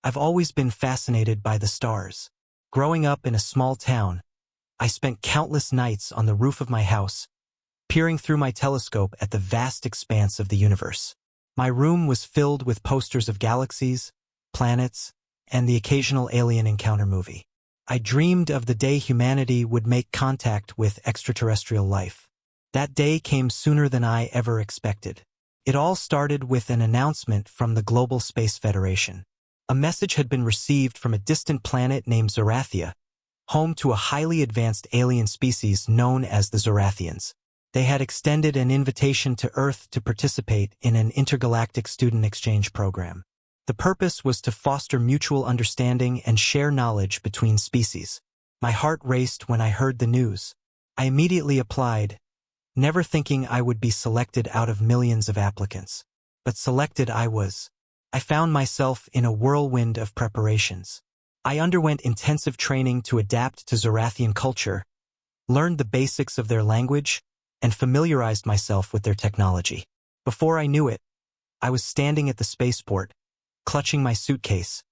I've always been fascinated by the stars. Growing up in a small town, I spent countless nights on the roof of my house, peering through my telescope at the vast expanse of the universe. My room was filled with posters of galaxies, planets, and the occasional alien encounter movie. I dreamed of the day humanity would make contact with extraterrestrial life. That day came sooner than I ever expected. It all started with an announcement from the Global Space Federation. A message had been received from a distant planet named Zorathia, home to a highly advanced alien species known as the Zorathians. They had extended an invitation to Earth to participate in an intergalactic student exchange program. The purpose was to foster mutual understanding and share knowledge between species. My heart raced when I heard the news. I immediately applied, never thinking I would be selected out of millions of applicants. But selected I was. I found myself in a whirlwind of preparations. I underwent intensive training to adapt to Zorathian culture, learned the basics of their language, and familiarized myself with their technology. Before I knew it, I was standing at the spaceport, clutching my suitcase,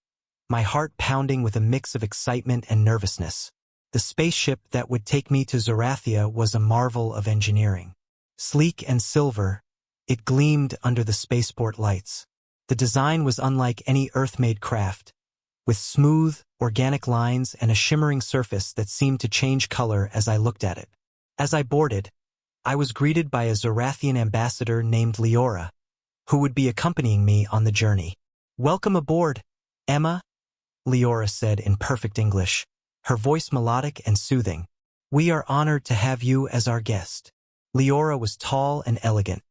my heart pounding with a mix of excitement and nervousness. The spaceship that would take me to Zorathia was a marvel of engineering. Sleek and silver, it gleamed under the spaceport lights. The design was unlike any Earth-made craft, with smooth, organic lines and a shimmering surface that seemed to change color as I looked at it. As I boarded, I was greeted by a Zorathian ambassador named Leora, who would be accompanying me on the journey. "Welcome aboard, Emma," Leora said in perfect English, her voice melodic and soothing. "We are honored to have you as our guest." Leora was tall and elegant,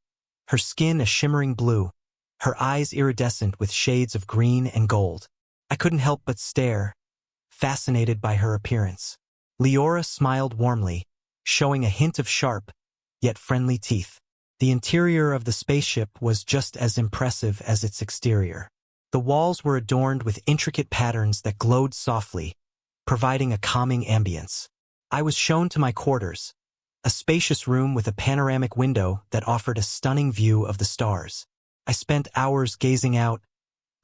her skin a shimmering blue, her eyes iridescent with shades of green and gold. I couldn't help but stare, fascinated by her appearance. Leora smiled warmly, showing a hint of sharp, yet friendly teeth. The interior of the spaceship was just as impressive as its exterior. The walls were adorned with intricate patterns that glowed softly, providing a calming ambience. I was shown to my quarters, a spacious room with a panoramic window that offered a stunning view of the stars. I spent hours gazing out,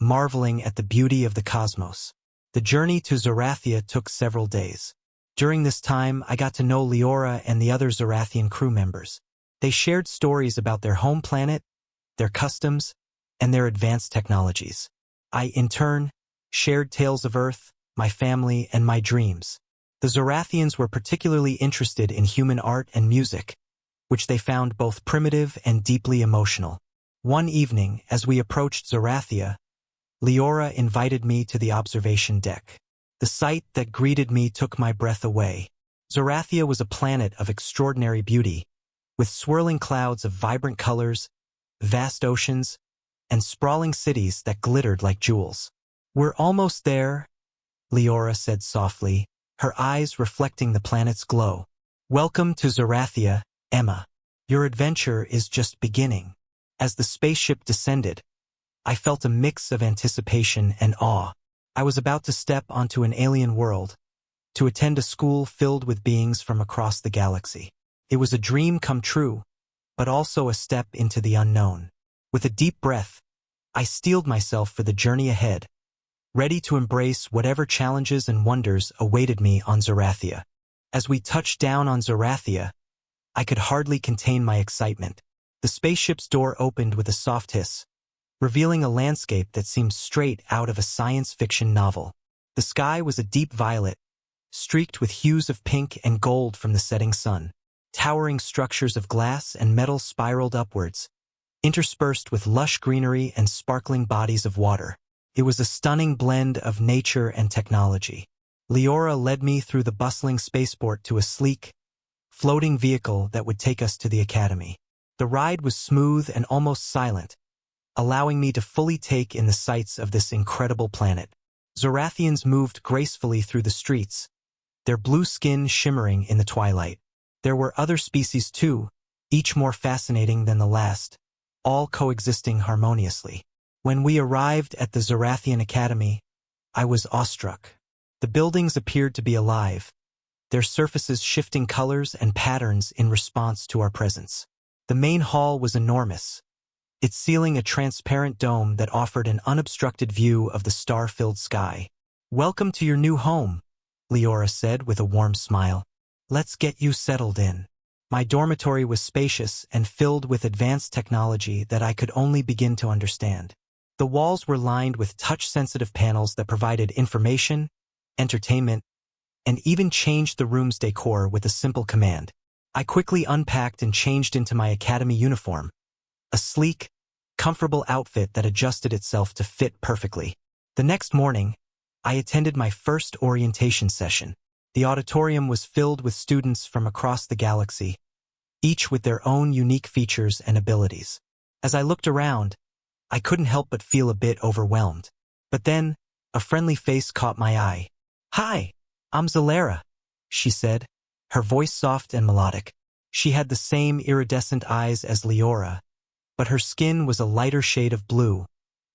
marveling at the beauty of the cosmos. The journey to Zorathia took several days. During this time, I got to know Leora and the other Zorathian crew members. They shared stories about their home planet, their customs, and their advanced technologies. I, in turn, shared tales of Earth, my family, and my dreams. The Zorathians were particularly interested in human art and music, which they found both primitive and deeply emotional. One evening, as we approached Zorathia, Leora invited me to the observation deck. The sight that greeted me took my breath away. Zorathia was a planet of extraordinary beauty, with swirling clouds of vibrant colors, vast oceans, and sprawling cities that glittered like jewels. "We're almost there," Leora said softly, her eyes reflecting the planet's glow. "Welcome to Zorathia, Emma. Your adventure is just beginning." As the spaceship descended, I felt a mix of anticipation and awe. I was about to step onto an alien world, to attend a school filled with beings from across the galaxy. It was a dream come true, but also a step into the unknown. With a deep breath, I steeled myself for the journey ahead, ready to embrace whatever challenges and wonders awaited me on Zorathia. As we touched down on Zorathia, I could hardly contain my excitement. The spaceship's door opened with a soft hiss, revealing a landscape that seemed straight out of a science fiction novel. The sky was a deep violet, streaked with hues of pink and gold from the setting sun. Towering structures of glass and metal spiraled upwards, interspersed with lush greenery and sparkling bodies of water. It was a stunning blend of nature and technology. Leora led me through the bustling spaceport to a sleek, floating vehicle that would take us to the Academy. The ride was smooth and almost silent, allowing me to fully take in the sights of this incredible planet. Zorathians moved gracefully through the streets, their blue skin shimmering in the twilight. There were other species too, each more fascinating than the last, all coexisting harmoniously. When we arrived at the Zorathian Academy, I was awestruck. The buildings appeared to be alive, their surfaces shifting colors and patterns in response to our presence. The main hall was enormous, its ceiling a transparent dome that offered an unobstructed view of the star-filled sky. "Welcome to your new home," Leora said with a warm smile. "Let's get you settled in." My dormitory was spacious and filled with advanced technology that I could only begin to understand. The walls were lined with touch-sensitive panels that provided information, entertainment, and even changed the room's decor with a simple command. I quickly unpacked and changed into my academy uniform, a sleek, comfortable outfit that adjusted itself to fit perfectly. The next morning, I attended my first orientation session. The auditorium was filled with students from across the galaxy, each with their own unique features and abilities. As I looked around, I couldn't help but feel a bit overwhelmed. But then, a friendly face caught my eye. "Hi, I'm Zorathia," she said, her voice soft and melodic. She had the same iridescent eyes as Leora, but her skin was a lighter shade of blue,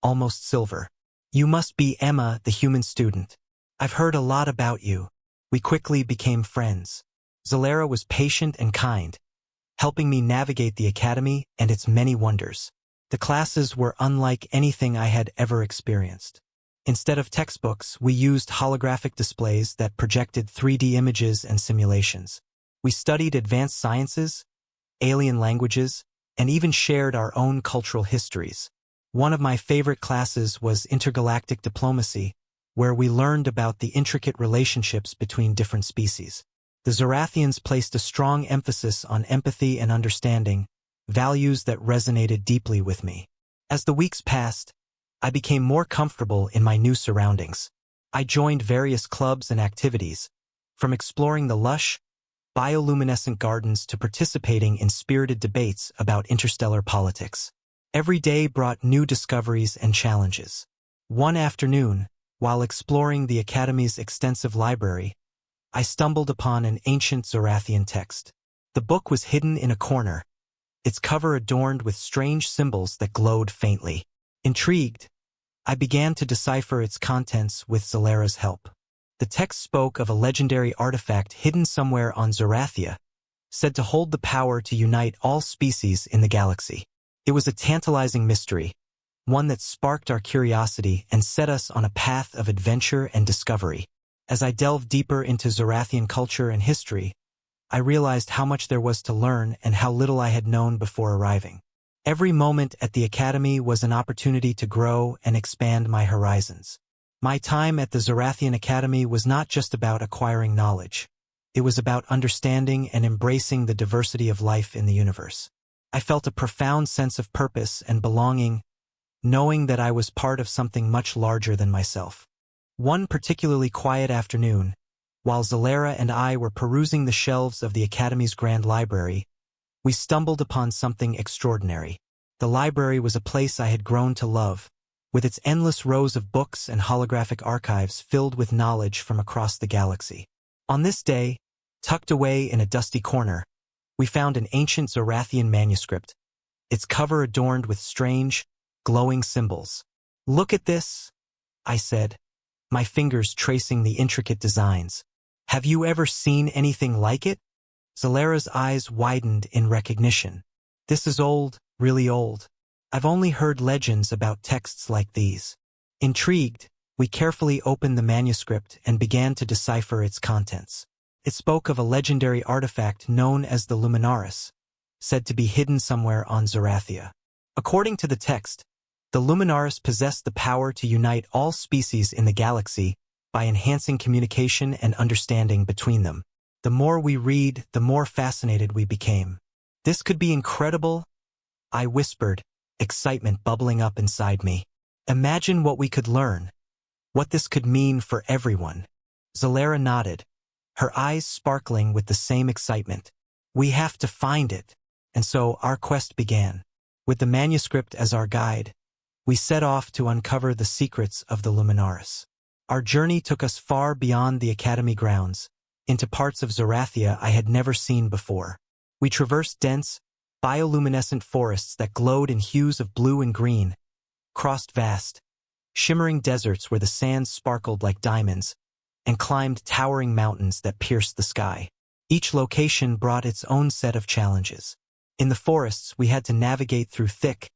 almost silver. "You must be Emma, the human student. I've heard a lot about you." We quickly became friends. Zorathia was patient and kind, helping me navigate the academy and its many wonders. The classes were unlike anything I had ever experienced. Instead of textbooks, we used holographic displays that projected 3D images and simulations. We studied advanced sciences, alien languages, and even shared our own cultural histories. One of my favorite classes was intergalactic diplomacy, where we learned about the intricate relationships between different species. The Zorathians placed a strong emphasis on empathy and understanding, values that resonated deeply with me. As the weeks passed, I became more comfortable in my new surroundings. I joined various clubs and activities, from exploring the lush, bioluminescent gardens to participating in spirited debates about interstellar politics. Every day brought new discoveries and challenges. One afternoon, while exploring the Academy's extensive library, I stumbled upon an ancient Zorathian text. The book was hidden in a corner, its cover adorned with strange symbols that glowed faintly. Intrigued, I began to decipher its contents with Zolara's help. The text spoke of a legendary artifact hidden somewhere on Zorathia, said to hold the power to unite all species in the galaxy. It was a tantalizing mystery, one that sparked our curiosity and set us on a path of adventure and discovery. As I delved deeper into Zorathian culture and history, I realized how much there was to learn and how little I had known before arriving. Every moment at the Academy was an opportunity to grow and expand my horizons. My time at the Zorathian Academy was not just about acquiring knowledge. It was about understanding and embracing the diversity of life in the universe. I felt a profound sense of purpose and belonging, knowing that I was part of something much larger than myself. One particularly quiet afternoon, while Zorathia and I were perusing the shelves of the Academy's grand library, we stumbled upon something extraordinary. The library was a place I had grown to love, with its endless rows of books and holographic archives filled with knowledge from across the galaxy. On this day, tucked away in a dusty corner, we found an ancient Zorathian manuscript, its cover adorned with strange, glowing symbols. "Look at this," I said, my fingers tracing the intricate designs. "Have you ever seen anything like it?" Zolara's eyes widened in recognition. "This is old, really old. I've only heard legends about texts like these." Intrigued, we carefully opened the manuscript and began to decipher its contents. It spoke of a legendary artifact known as the Luminaris, said to be hidden somewhere on Zorathia. According to the text, the Luminaris possessed the power to unite all species in the galaxy by enhancing communication and understanding between them. The more we read, the more fascinated we became. "This could be incredible," I whispered, excitement bubbling up inside me. "Imagine what we could learn, what this could mean for everyone." Zorathia nodded, her eyes sparkling with the same excitement. "We have to find it." And so our quest began. With the manuscript as our guide, we set off to uncover the secrets of the Luminaris. Our journey took us far beyond the Academy grounds, into parts of Zorathia I had never seen before. We traversed dense, bioluminescent forests that glowed in hues of blue and green, crossed vast, shimmering deserts where the sands sparkled like diamonds, and climbed towering mountains that pierced the sky. Each location brought its own set of challenges. In the forests, we had to navigate through thick,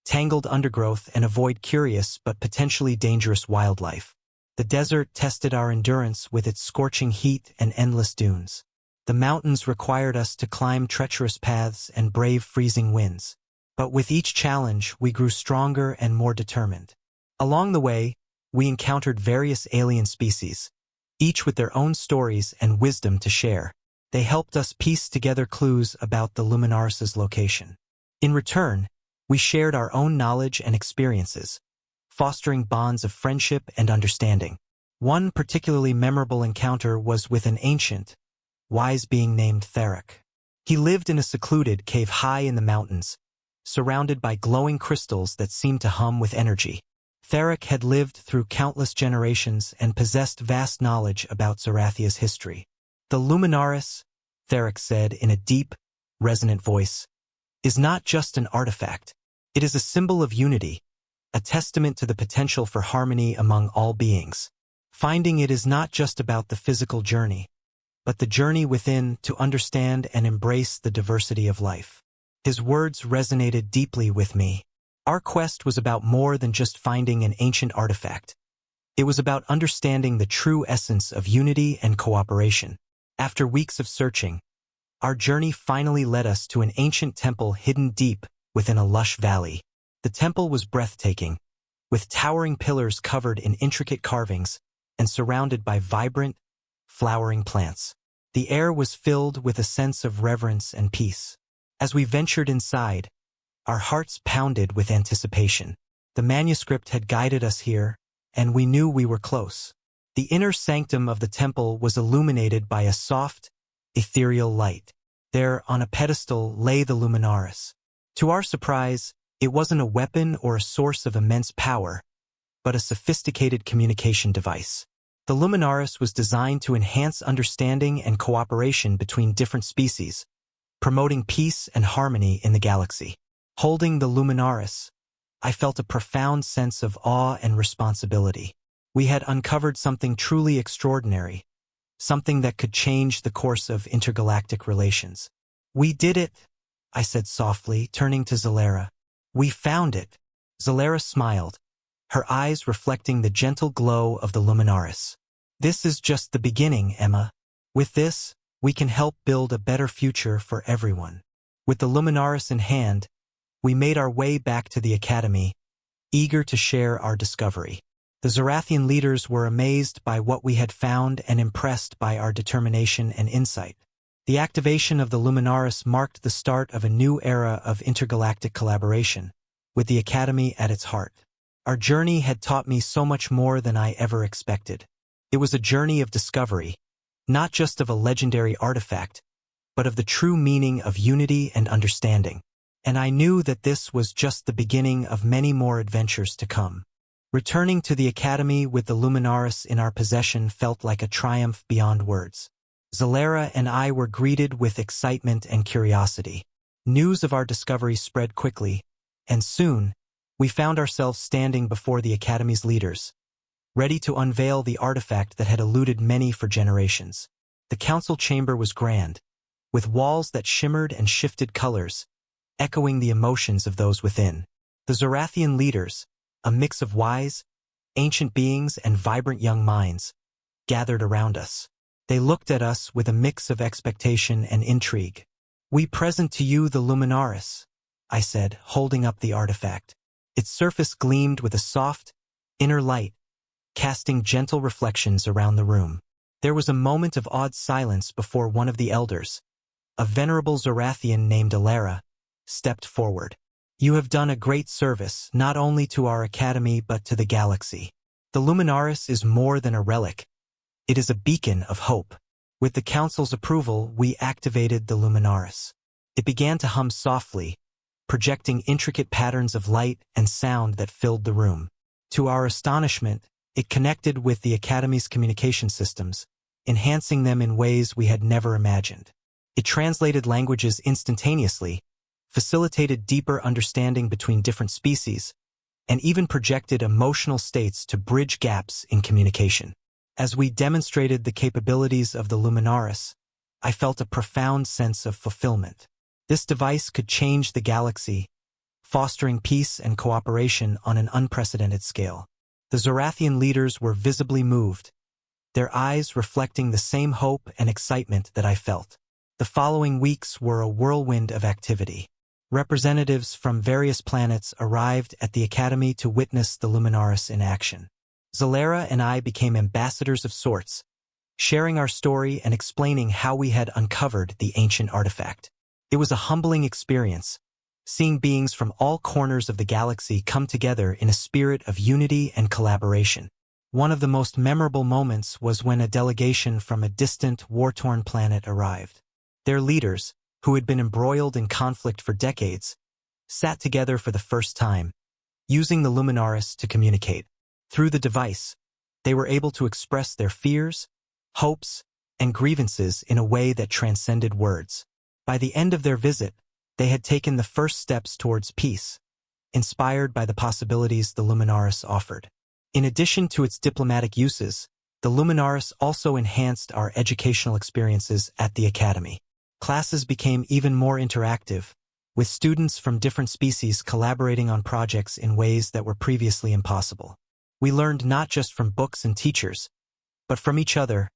tangled undergrowth and avoid curious but potentially dangerous wildlife. The desert tested our endurance with its scorching heat and endless dunes. The mountains required us to climb treacherous paths and brave freezing winds. But with each challenge, we grew stronger and more determined. Along the way, we encountered various alien species, each with their own stories and wisdom to share. They helped us piece together clues about the Luminaris' location. In return, we shared our own knowledge and experiences, fostering bonds of friendship and understanding. One particularly memorable encounter was with an ancient, wise being named Theric. He lived in a secluded cave high in the mountains, surrounded by glowing crystals that seemed to hum with energy. Theric had lived through countless generations and possessed vast knowledge about Zorathia's history. The Luminaris, Theric said in a deep, resonant voice, is not just an artifact. It is a symbol of unity, a testament to the potential for harmony among all beings. Finding it is not just about the physical journey, but the journey within to understand and embrace the diversity of life. His words resonated deeply with me. Our quest was about more than just finding an ancient artifact. It was about understanding the true essence of unity and cooperation. After weeks of searching, our journey finally led us to an ancient temple hidden deep within a lush valley. The temple was breathtaking, with towering pillars covered in intricate carvings and surrounded by vibrant, flowering plants. The air was filled with a sense of reverence and peace. As we ventured inside, our hearts pounded with anticipation. The manuscript had guided us here, and we knew we were close. The inner sanctum of the temple was illuminated by a soft, ethereal light. There, on a pedestal, lay the Luminaris. To our surprise, it wasn't a weapon or a source of immense power, but a sophisticated communication device. The Luminaris was designed to enhance understanding and cooperation between different species, promoting peace and harmony in the galaxy. Holding the Luminaris, I felt a profound sense of awe and responsibility. We had uncovered something truly extraordinary, something that could change the course of intergalactic relations. "We did it," I said softly, turning to Zolara. "We found it." Zolara smiled, her eyes reflecting the gentle glow of the Luminaris. "This is just the beginning, Emma. With this, we can help build a better future for everyone." With the Luminaris in hand, we made our way back to the Academy, eager to share our discovery. The Zorathian leaders were amazed by what we had found and impressed by our determination and insight. The activation of the Luminaris marked the start of a new era of intergalactic collaboration, with the Academy at its heart. Our journey had taught me so much more than I ever expected. It was a journey of discovery, not just of a legendary artifact, but of the true meaning of unity and understanding. And I knew that this was just the beginning of many more adventures to come. Returning to the Academy with the Luminaris in our possession felt like a triumph beyond words. Zolara and I were greeted with excitement and curiosity. News of our discovery spread quickly, and soon, we found ourselves standing before the Academy's leaders, ready to unveil the artifact that had eluded many for generations. The council chamber was grand, with walls that shimmered and shifted colors, echoing the emotions of those within. The Zorathian leaders, a mix of wise, ancient beings and vibrant young minds, gathered around us. They looked at us with a mix of expectation and intrigue. "We present to you the Luminaris," I said, holding up the artifact. Its surface gleamed with a soft, inner light, casting gentle reflections around the room. There was a moment of awed silence before one of the elders, a venerable Zorathian named Alara, stepped forward. "You have done a great service, not only to our Academy but to the galaxy. The Luminaris is more than a relic. It is a beacon of hope." With the Council's approval, we activated the Luminaris. It began to hum softly, projecting intricate patterns of light and sound that filled the room. To our astonishment, it connected with the Academy's communication systems, enhancing them in ways we had never imagined. It translated languages instantaneously, facilitated deeper understanding between different species, and even projected emotional states to bridge gaps in communication. As we demonstrated the capabilities of the Luminaris, I felt a profound sense of fulfillment. This device could change the galaxy, fostering peace and cooperation on an unprecedented scale. The Zorathian leaders were visibly moved, their eyes reflecting the same hope and excitement that I felt. The following weeks were a whirlwind of activity. Representatives from various planets arrived at the Academy to witness the Luminaris in action. Zorathia and I became ambassadors of sorts, sharing our story and explaining how we had uncovered the ancient artifact. It was a humbling experience, seeing beings from all corners of the galaxy come together in a spirit of unity and collaboration. One of the most memorable moments was when a delegation from a distant, war-torn planet arrived. Their leaders, who had been embroiled in conflict for decades, sat together for the first time, using the Luminaris to communicate. Through the device, they were able to express their fears, hopes, and grievances in a way that transcended words. By the end of their visit, they had taken the first steps towards peace, inspired by the possibilities the Luminaris offered. In addition to its diplomatic uses, the Luminaris also enhanced our educational experiences at the Academy. Classes became even more interactive, with students from different species collaborating on projects in ways that were previously impossible. We learned not just from books and teachers, but from each other,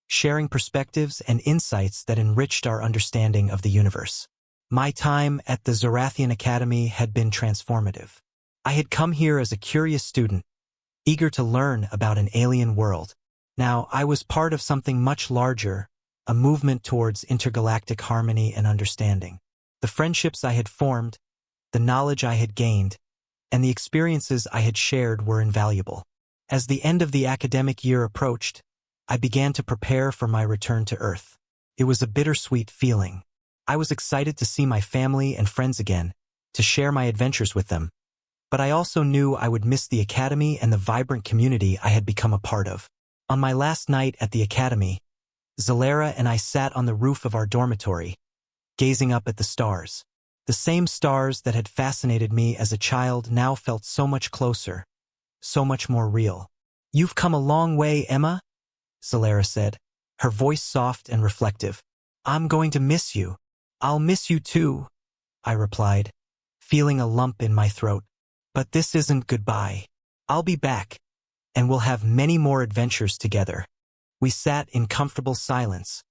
sharing perspectives and insights that enriched our understanding of the universe. My time at the Zorathian Academy had been transformative. I had come here as a curious student, eager to learn about an alien world. Now, I was part of something much larger, a movement towards intergalactic harmony and understanding. The friendships I had formed, the knowledge I had gained, and the experiences I had shared were invaluable. As the end of the academic year approached, I began to prepare for my return to Earth. It was a bittersweet feeling. I was excited to see my family and friends again, to share my adventures with them. But I also knew I would miss the Academy and the vibrant community I had become a part of. On my last night at the Academy, Zorathia and I sat on the roof of our dormitory, gazing up at the stars. The same stars that had fascinated me as a child now felt so much closer, so much more real. "You've come a long way, Emma," Zorathia said, her voice soft and reflective. "I'm going to miss you." "I'll miss you too," I replied, feeling a lump in my throat. "But this isn't goodbye. I'll be back, and we'll have many more adventures together." We sat in comfortable silence,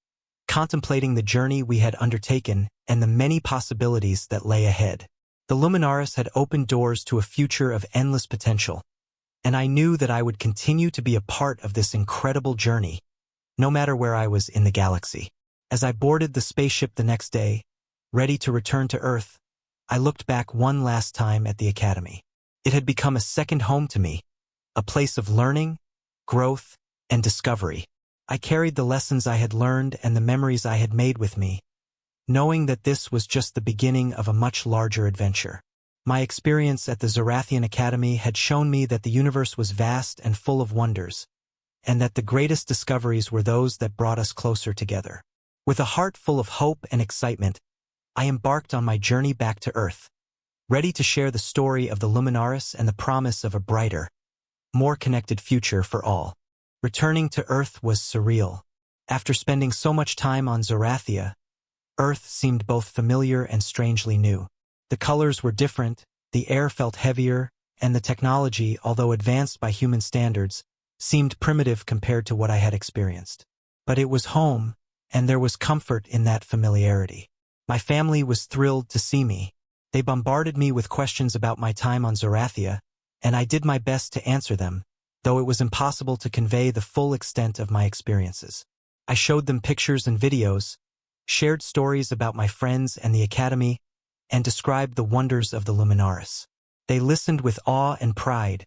contemplating the journey we had undertaken and the many possibilities that lay ahead. The Luminaris had opened doors to a future of endless potential, and I knew that I would continue to be a part of this incredible journey, no matter where I was in the galaxy. As I boarded the spaceship the next day, ready to return to Earth, I looked back one last time at the Academy. It had become a second home to me, a place of learning, growth, and discovery. I carried the lessons I had learned and the memories I had made with me, knowing that this was just the beginning of a much larger adventure. My experience at the Zorathian Academy had shown me that the universe was vast and full of wonders, and that the greatest discoveries were those that brought us closer together. With a heart full of hope and excitement, I embarked on my journey back to Earth, ready to share the story of the Luminaris and the promise of a brighter, more connected future for all. Returning to Earth was surreal. After spending so much time on Zorathia, Earth seemed both familiar and strangely new. The colors were different, the air felt heavier, and the technology, although advanced by human standards, seemed primitive compared to what I had experienced. But it was home, and there was comfort in that familiarity. My family was thrilled to see me. They bombarded me with questions about my time on Zorathia, and I did my best to answer them, though it was impossible to convey the full extent of my experiences. I showed them pictures and videos, shared stories about my friends and the Academy, and described the wonders of the Luminaris. They listened with awe and pride,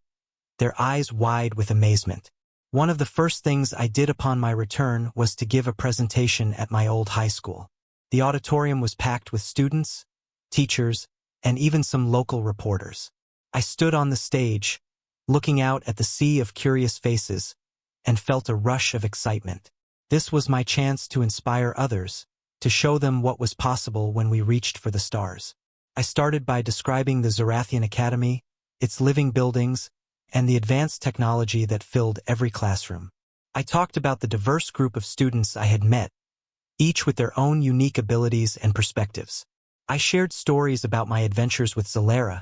their eyes wide with amazement. One of the first things I did upon my return was to give a presentation at my old high school. The auditorium was packed with students, teachers, and even some local reporters. I stood on the stage, looking out at the sea of curious faces, and felt a rush of excitement. This was my chance to inspire others, to show them what was possible when we reached for the stars. I started by describing the Zorathian Academy, its living buildings, and the advanced technology that filled every classroom. I talked about the diverse group of students I had met, each with their own unique abilities and perspectives. I shared stories about my adventures with Zorathia,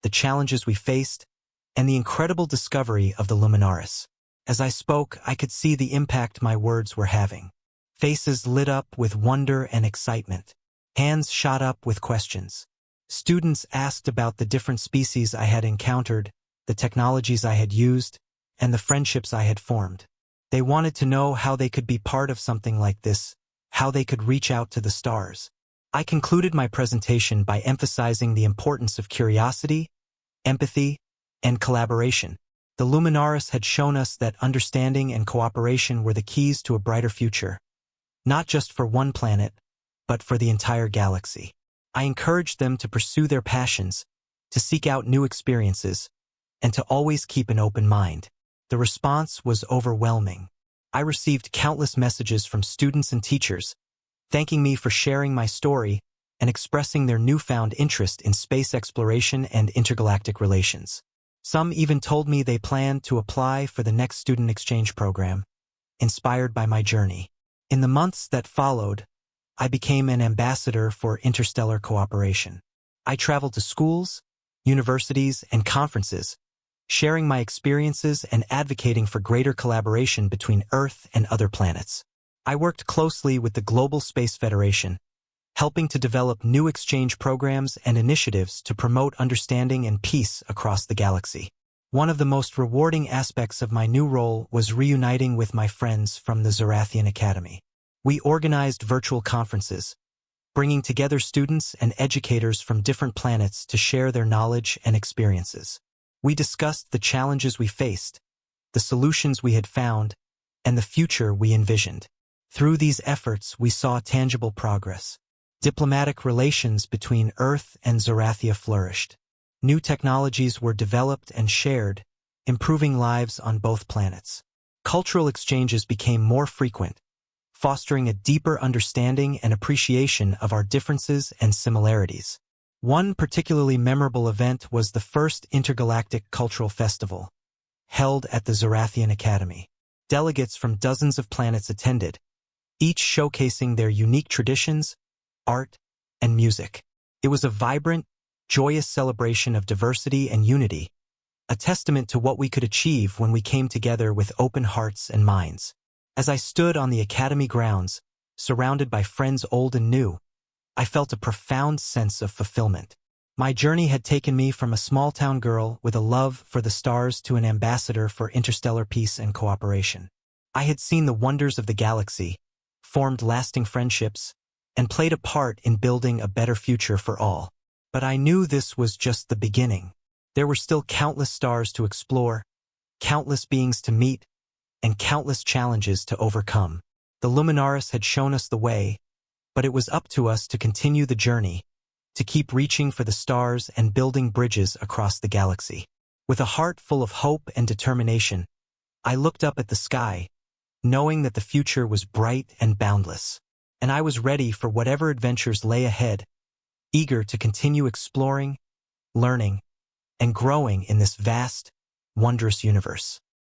the challenges we faced, and the incredible discovery of the Luminaris. As I spoke, I could see the impact my words were having. Faces lit up with wonder and excitement. Hands shot up with questions. Students asked about the different species I had encountered, the technologies I had used, and the friendships I had formed. They wanted to know how they could be part of something like this, how they could reach out to the stars. I concluded my presentation by emphasizing the importance of curiosity, empathy, and collaboration. The Luminaris had shown us that understanding and cooperation were the keys to a brighter future, not just for one planet, but for the entire galaxy. I encouraged them to pursue their passions, to seek out new experiences, and to always keep an open mind. The response was overwhelming. I received countless messages from students and teachers, thanking me for sharing my story and expressing their newfound interest in space exploration and intergalactic relations. Some even told me they planned to apply for the next student exchange program, inspired by my journey. In the months that followed, I became an ambassador for interstellar cooperation. I traveled to schools, universities, and conferences, sharing my experiences and advocating for greater collaboration between Earth and other planets. I worked closely with the Global Space Federation, helping to develop new exchange programs and initiatives to promote understanding and peace across the galaxy. One of the most rewarding aspects of my new role was reuniting with my friends from the Zorathian Academy. We organized virtual conferences, bringing together students and educators from different planets to share their knowledge and experiences. We discussed the challenges we faced, the solutions we had found, and the future we envisioned. Through these efforts, we saw tangible progress. Diplomatic relations between Earth and Zorathia flourished. New technologies were developed and shared, improving lives on both planets. Cultural exchanges became more frequent, fostering a deeper understanding and appreciation of our differences and similarities. One particularly memorable event was the first Intergalactic Cultural Festival, held at the Zorathian Academy. Delegates from dozens of planets attended, each showcasing their unique traditions, art, and music. It was a vibrant, joyous celebration of diversity and unity, a testament to what we could achieve when we came together with open hearts and minds. As I stood on the Academy grounds, surrounded by friends old and new, I felt a profound sense of fulfillment. My journey had taken me from a small-town girl with a love for the stars to an ambassador for interstellar peace and cooperation. I had seen the wonders of the galaxy, formed lasting friendships, and played a part in building a better future for all. But I knew this was just the beginning. There were still countless stars to explore, countless beings to meet, and countless challenges to overcome. The Luminaris had shown us the way, but it was up to us to continue the journey, to keep reaching for the stars and building bridges across the galaxy. With a heart full of hope and determination, I looked up at the sky, knowing that the future was bright and boundless, and I was ready for whatever adventures lay ahead, eager to continue exploring, learning, and growing in this vast, wondrous universe.